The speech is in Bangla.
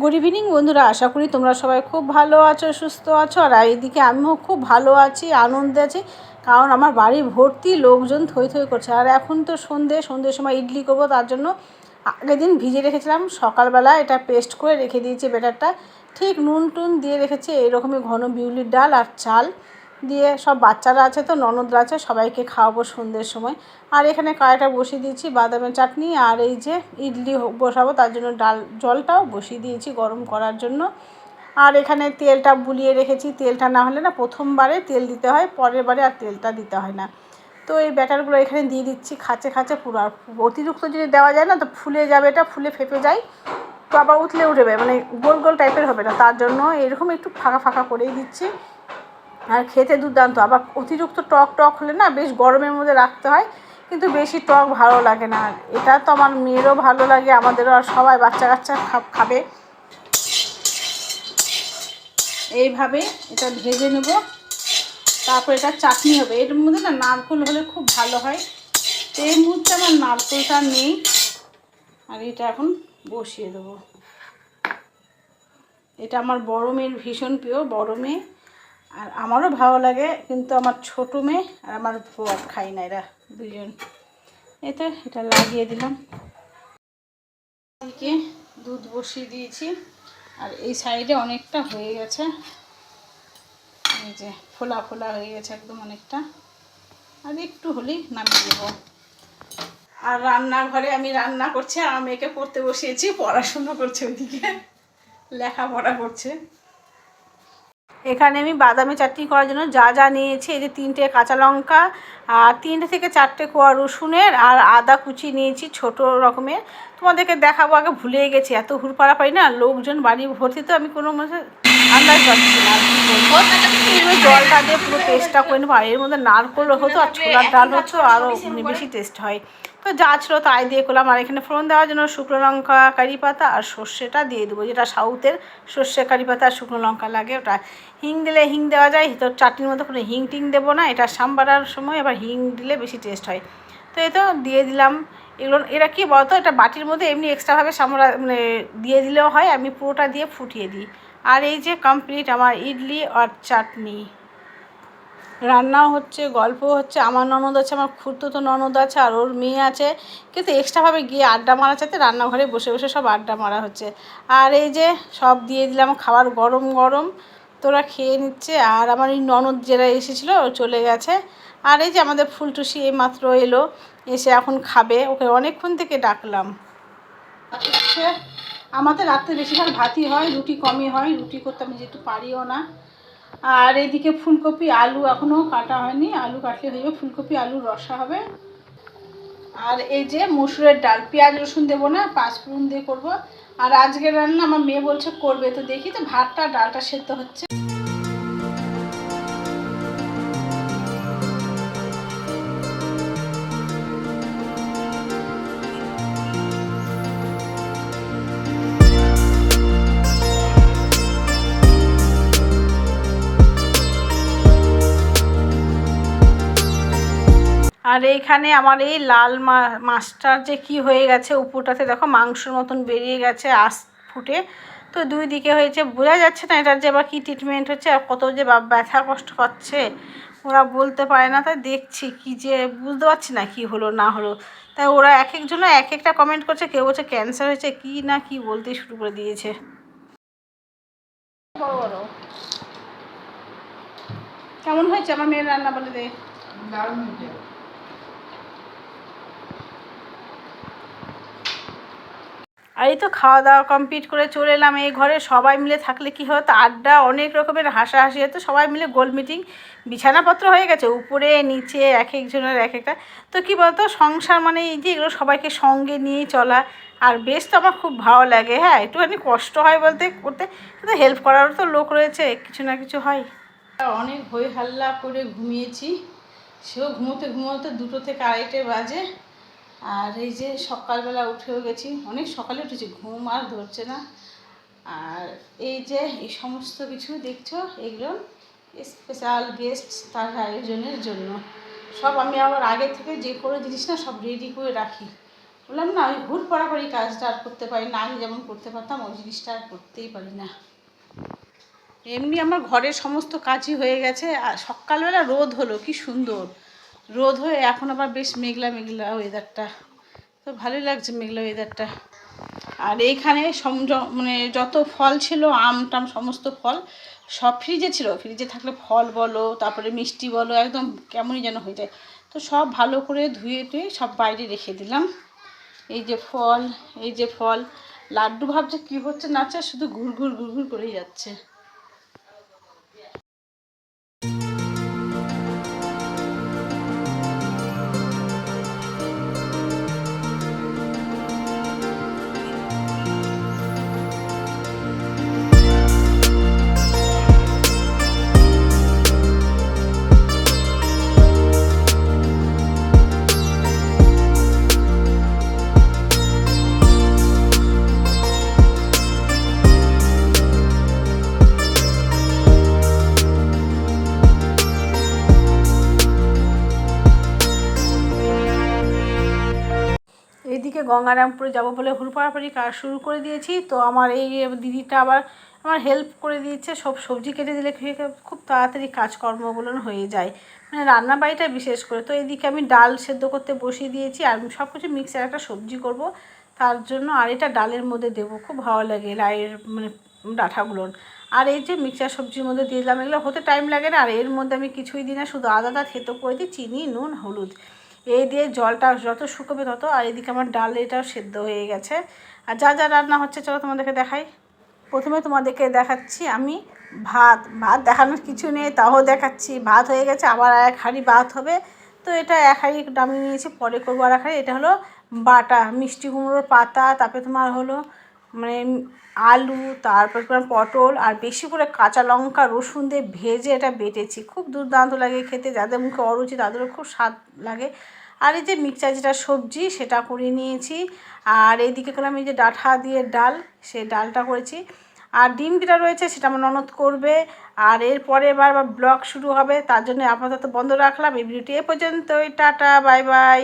গুড ইভিনিং বন্ধুরা, আশা করি তোমরা সবাই খুব ভালো আছো, সুস্থ আছো। আর এইদিকে আমিও খুব ভালো আছি, আনন্দে আছি, কারণ আমার বাড়ি ভর্তি লোকজন থই থই করছে। আর এখন তো সন্ধ্যের সময় ইডলি করবো, তার জন্য আগের দিন ভিজে রেখেছিলাম, সকালবেলা এটা পেস্ট করে রেখে দিয়েছি। ব্যাটারটা ঠিক নুন টুন দিয়ে রেখেছি, এইরকমই ঘন বিউলির ডাল আর চাল দিয়ে। সব বাচ্চারা আছে তো, ননদরা আছে, সবাইকে খাওয়াবো সন্ধ্যের সময়। আর এখানে কড়াইটা বসিয়ে দিয়েছি বাদামের চাটনি, আর এই যে ইডলি বসাবো, তার জন্য জলটাও বসিয়ে দিয়েছি গরম করার জন্য। আর এখানে তেলটা বুলিয়ে রেখেছি, তেলটা না হলে না প্রথমবারে তেল দিতে হয়, পরের বারে আর তেলটা দিতে হয় না। তো এই ব্যাটারগুলো এখানে দিয়ে দিচ্ছি খাঁচে খাঁচে পুরো। আর অতিরিক্ত যদি দেওয়া যায় না তো ফুলে যাবে, এটা ফুলে ফেপে যায়, তো আবার উঠলে উঠবে, মানে গোল গোল টাইপের হবে না। তার জন্য এরকম একটু ফাঁকা ফাঁকা করেই দিচ্ছি। আর খেতে দুর্দান্ত। আবার অতিরিক্ত টক টক হলে না বেশ গরমের মধ্যে রাখতে হয়, কিন্তু বেশি টক ভালো লাগে না। আর এটা তো আমার মেয়েরও ভালো লাগে, আমাদেরও, আর সবাই বাচ্চা কাচ্চা খাবে। এইভাবে এটা ভেজে নেব, তারপর এটা চাটনি হবে। এর মধ্যে না নারকেল হলে খুব ভালো হয়, তো এই মুহূর্তে আমার নারকেলটা নেই। আর এটা এখন বসিয়ে দেবো। এটা আমার বড় মেয়ের ভীষণ প্রিয়, বড় মেয়ে, আর আমারও ভালো লাগে, কিন্তু আমার ছোটো মেয়ে আর আমার বর খাই না, এরা দুজন। এতে এটা লাগিয়ে দিলাম। এদিকে দুধ বসিয়ে দিয়েছি, আর এই সাইডে অনেকটা হয়ে গেছে, এই যে ফোলা ফোলা হয়ে গেছে একদম অনেকটা। আর একটু হলেই নামিয়ে দেবো। আর রান্নাঘরে আমি রান্না করছি, আর আমার মেয়েকে পড়তে বসিয়েছি, পড়াশুনো করছে, ওইদিকে লেখাপড়া করছে। এখানে আমি বাদামি চাটনি করার জন্য যা যা নিয়েছি, এই যে 3টে কাঁচা লঙ্কা আর 3টে থেকে 4টে কোয়া রসুনের, আর আদা কুচি নিয়েছি ছোটো রকমের। তোমাদেরকে দেখাবো, আগে ভুলে গেছি, এত হুড়পাড়া পাই না, লোকজন বাড়ি ভর্তি, তো আমি কোনো মধ্যে আন্দাজ পাচ্ছি না আর কী বলবো। জলটা দিয়ে পুরো টেস্টটা করে নেবো। আর এর মধ্যে নারকেল হতো আর ছোলার ডাল হতো, আরও বেশি টেস্ট হয়। তো যা ছিল তাই দিয়ে করলাম। আর এখানে ফোড়ন দেওয়ার জন্য শুকনো লঙ্কা, কারি পাতা আর সর্ষেটা দিয়ে দেবো, যেটা সাউথের সর্ষে কারি পাতা আর শুকনো লঙ্কা লাগে ওটা। হিং দিলে হিং দেওয়া যায়, তো চাটনির মধ্যে কোনো হিং টিং দেবো না, এটা সাম্বারার সময় আবার হিং দিলে বেশি টেস্ট হয়। তো এই তো দিয়ে দিলাম এগুলো। এরা কী বলতো, এটা বাটির মধ্যে এমনি এক্সট্রাভাবে মানে দিয়ে দিলেও হয়, আমি পুরোটা দিয়ে ফুটিয়ে দিই। আর এই যে কমপ্লিট আমার ইডলি আর চাটনি। রান্নাও হচ্ছে, গল্পও হচ্ছে। আমার ননদ আছে, আমার খুড়তুতো ননদ আছে, আর ওর মেয়ে আছে, কিন্তু এক্সট্রাভাবে গিয়ে আড্ডা মারা চাইতে রান্নাঘরে বসে বসে সব আড্ডা মারা হচ্ছে। আর এই যে সব দিয়ে দিলাম, খাবার গরম গরম, তোরা খেয়ে নিচ্ছে। আর আমার এই ননদ যারা এসেছিলো চলে গেছে। আর এই যে আমাদের ফুলটুসি এই মাত্র এলো, এসে এখন খাবে, ওকে অনেকক্ষণ থেকে ডাকলাম। আমাদের রাত্রে বেশিরভাগ ভাতই হয়, রুটি কমই হয়, রুটি করতে আমি যেহেতু পারিও না। আর এদিকে ফুলকপি আলু এখনও কাটা হয়নি, আলু কাটলে হয়ে যাবে, ফুলকপি আলুর রসা হবে। আর এই যে মসুরের ডাল, পেঁয়াজ রসুন দেবো না, পাঁচফোড়ন দিয়ে করবো। আর আজকের রান্না আমার মেয়ে বলছে করবে, তো দেখি তো ভাতটা ডালটা সেদ্ধ হচ্ছে। আর এইখানে আমার এই লাল মাছটার যে কি হয়ে গেছে, উপরটাতে দেখো মাংসর মতন বেরিয়ে গেছে ফুটে, তো দুই দিকে হয়েছে, বোঝা যাচ্ছে না এটার যে আবার কী ট্রিটমেন্ট হচ্ছে, আর কত যে ব্যথা কষ্ট পাচ্ছে ওরা বলতে পারে না। তাই দেখছি কি যে বুঝতে পারছি না কি হলো না হলো। তাই ওরা এক একজন এক একটা কমেন্ট করছে, কেউ বলছে ক্যান্সার হয়েছে, কি না কি বলতেই শুরু করে দিয়েছে। বড় বড় কেমন হয়েছে আমার মেয়ের রান্না বলে দে। আর এই তো খাওয়া দাওয়া কমপ্লিট করে চলে এলাম এই ঘরে। সবাই মিলে থাকলে কি হতো, আড্ডা, অনেক রকমের হাসাহাসি হতো, সবাই মিলে গোল মিটিং। বিছানাপত্র হয়ে গেছে, উপরে নিচে এক একজনের এক একটা। তো কী বলতো, সংসার মানে এই যে এগুলো সবাইকে সঙ্গে নিয়েই চলা। আর বেশ তো আমার খুব ভালো লাগে। হ্যাঁ, একটুখানি কষ্ট হয় বলতে করতে, কিন্তু হেল্প করারও তো লোক রয়েছে, কিছু না কিছু হয়। অনেক হই হাল্লা করে ঘুমিয়েছি, সেও ঘুমোতে ঘুমোতে 2টো থেকে 2:30 বাজে। আর এই যে সকালবেলা উঠেও গেছি, অনেক সকালে উঠেছি, ঘুম আর ধরছে না। আর এই যে এই সমস্ত কিছু দেখছো, এগুলো স্পেশাল গেস্ট তার আয়োজনের জন্য। সব আমি আবার আগে থেকে যে কোনো জিনিস না সব রেডি করে রাখি, বললাম না, ওই হুট পড়াপড়ি কাজটা আর করতে পারি না, আগে যেমন করতে পারতাম ওই জিনিসটা আর করতেই পারি না। এমনি আমার ঘরের সমস্ত কাজই হয়ে গেছে, আর সকালবেলা রোদ হলো, কি সুন্দর রোদ হয়ে এখন আবার বেশ মেঘলা মেঘলা ওয়েদারটা, তো ভালোই লাগছে মেঘলা ওয়েদারটা। আর এইখানে মানে যত ফল ছিল, আম টাম সমস্ত ফল সব ফ্রিজে ছিল, ফ্রিজে থাকলে ফল বলো তারপরে মিষ্টি বলো একদম কেমনই যেন হয়ে যায়, তো সব ভালো করে ধুয়ে টুয়ে সব বাইরে রেখে দিলাম। এই যে ফল, এই যে ফল, লাড্ডু ভাবছে কী হচ্ছে না হচ্ছে, শুধু ঘুরঘুর ঘুরঘুর করেই যাচ্ছে। এইদিকে গঙ্গারামপুরে যাবো বলে হুড়পাড়াপাড়ি কাজ শুরু করে দিয়েছি, তো আমার এই দিদিটা আবার আমার হেল্প করে দিয়েছে, সব সবজি কেটে দিলে খুব তাড়াতাড়ি কাজকর্মগুলো হয়ে যায়, মানে রান্নাবাড়িটা বিশেষ করে। তো এইদিকে আমি ডাল সেদ্ধ করতে বসিয়ে দিয়েছি, আর সব কিছু মিক্সে একটা সবজি করব তার জন্য, আর এটা ডালের মধ্যে দেবো, খুব ভালো লাগে লাইয়ের মানে ডাঁটাগুলো। আর এই যে মিক্সচার সবজির মধ্যে দিয়ে দিলাম, এগুলো হতে টাইম লাগে না, আর এর মধ্যে আমি কিছুই দিই না, শুধু আদাটা থেতো করে দিই, চিনি নুন হলুদ এই দিয়ে, জলটা যত শুকোবে তত। আর এদিকে আমার ডাল এটাও সেদ্ধ হয়ে গেছে। আর যা যা রান্না হচ্ছে চলো তোমাদেরকে দেখাই। প্রথমে তোমাদেরকে দেখাচ্ছি আমি ভাত, ভাত দেখানোর কিছু নেই তাও দেখাচ্ছি। ভাত হয়ে গেছে, আবার এক হাঁড়ি ভাত হবে, তো এটা এক হাঁড়ি নামিয়ে নিয়েছি, পরে করবো আর এক হাঁড়ি। এটা হলো বাটা মিষ্টি কুমড়োর পাতা, তারপরে তোমার হলো মানে আলু, তারপর তোমার পটল, আর বেশি করে কাঁচা লঙ্কা রসুন দিয়ে ভেজে এটা বেটেছি, খুব দুর্দান্ত লাগে খেতে, যাদের মুখে অরুচি তাদেরও খুব স্বাদ লাগে। আর এই যে মিক্সচার যেটা সবজি সেটা করে নিয়েছি, আর এইদিকে করলাম এই যে ডাঁটা দিয়ে ডাল, সেই ডালটা করেছি। আর ডিম যেটা রয়েছে সেটা আমার ননদ করবে, আর এরপরে এবার ব্লগ শুরু হবে, তার জন্য আপাতত বন্ধ রাখলাম। এই ভিডিওটি এ পর্যন্তই, টাটা বাই বাই।